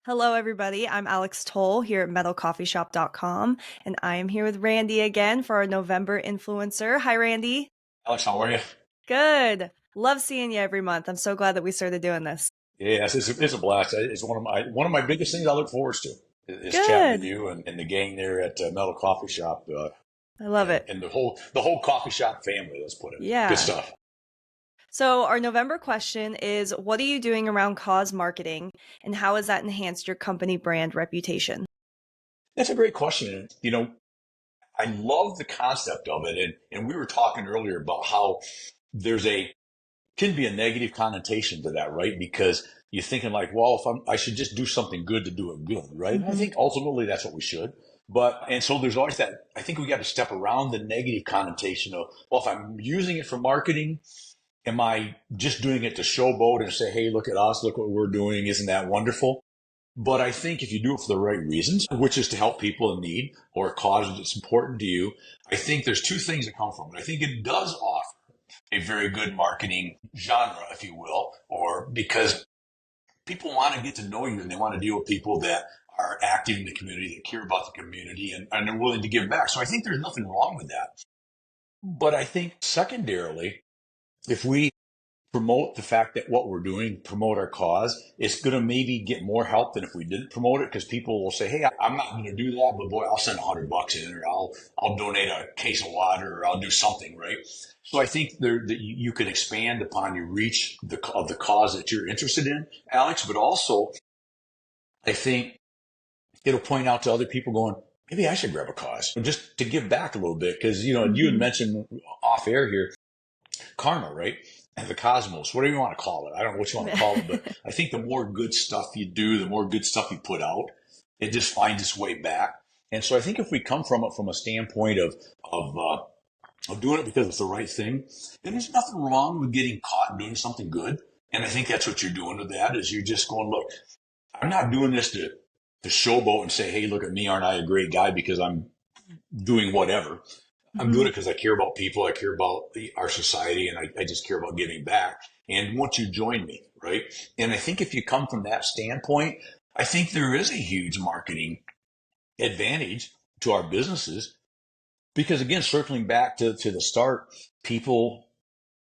Hello, everybody. I'm Alex Toll here at metalcoffeeshop.com, and I am here with Randy again for our November influencer. Hi, Randy. Alex, how are you? Good. Love seeing you every month. I'm so glad that we started doing this. Yes, it's a blast. It's one of my biggest things I look forward to is chatting with Good. you and the gang there at Metal Coffee Shop I love it. and the whole coffee shop family. Let's put it. Good Yeah. stuff. So, our November question is, what are you doing around cause marketing, and how has that enhanced your company brand reputation? That's a great question. I love the concept of it, and we were talking earlier about how there's a can be a negative connotation to that, right? Because you're thinking like, well, if I should just do something good to do it good, right? And I Hmm. think ultimately that's what we should. And so there's always that, I think we got to step around the negative connotation of, well, if I'm using it for marketing, am I just doing it to showboat and say, hey, look at us, look what we're doing. Isn't that wonderful? But I think if you do it for the right reasons, which is to help people in need or a cause that's important to you, I think there's two things that come from it. I think it does offer a very good marketing genre, if you will, or because people want to get to know you and they want to deal with people that are active in the community, that care about the community and are willing to give back. So I think there's nothing wrong with that. But I think secondarily, if we promote the fact that what we're doing, promote our cause, it's going to maybe get more help than if we didn't promote it because people will say, hey, I'm not going to do that, but boy, I'll send $100 in or I'll donate a case of water or I'll do something, right? So I think that you can expand upon your reach of the cause that you're interested in, Alex, but also I think it'll point out to other people going, maybe I should grab a cause and just to give back a little bit. Cause, you had Hmm. mentioned off air here, karma, right? And the cosmos, whatever you want to call it. I don't know what you want to call it, but I think the more good stuff you do, the more good stuff you put out, it just finds its way back. And so I think if we come from it from a standpoint of doing it because it's the right thing, then there's nothing wrong with getting caught doing something good. And I think that's what you're doing with that is you're just going, look, I'm not doing this to showboat and say, hey, look at me, aren't I a great guy because I'm doing whatever. I'm doing Hmm. it because I care about people. I care about our society and I just care about giving back. And once you join me, right? And I think if you come from that standpoint, I think there is a huge marketing advantage to our businesses because again, circling back to the start, people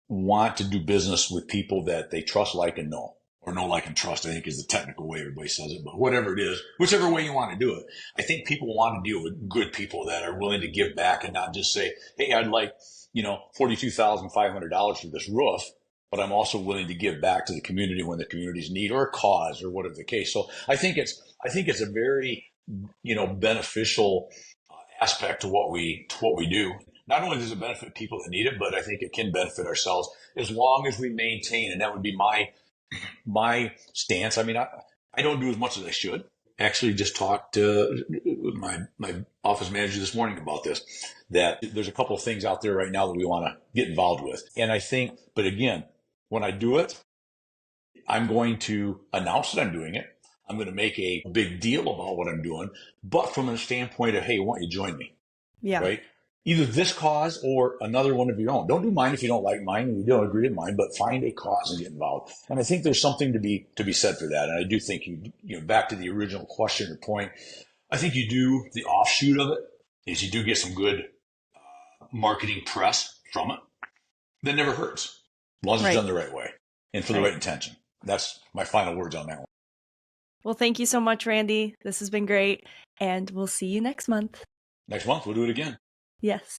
want to do business with people that they trust, like, and know. Or know, like, and trust, I think is the technical way everybody says it. But whatever it is, whichever way you want to do it, I think people want to deal with good people that are willing to give back and not just say, hey, I'd like, $42,500 for this roof, but I'm also willing to give back to the community when the community's need or a cause or whatever the case. So I think it's a very, beneficial aspect to what we do. Not only does it benefit people that need it, but I think it can benefit ourselves as long as we maintain, and that would be my stance. I mean, I don't do as much as I should. Actually, just talked to my office manager this morning about this. That there's a couple of things out there right now that we want to get involved with, and I think, but again, when I do it, I'm going to announce that I'm doing it. I'm going to make a big deal about what I'm doing, but from a standpoint of, hey, why don't you join me? Yeah. Right? Either this cause or another one of your own. Don't do mine if you don't like mine and you don't agree with mine, but find a cause and get involved. And I think there's something to be said for that. And I do think back to the original question or point, I think you do the offshoot of it is you do get some good marketing press from it. That never hurts as long as it's Right. done the right way and for the Right. right intention. That's my final words on that one. Well, thank you so much, Randy. This has been great, and we'll see you next month. Next month, we'll do it again. Yes.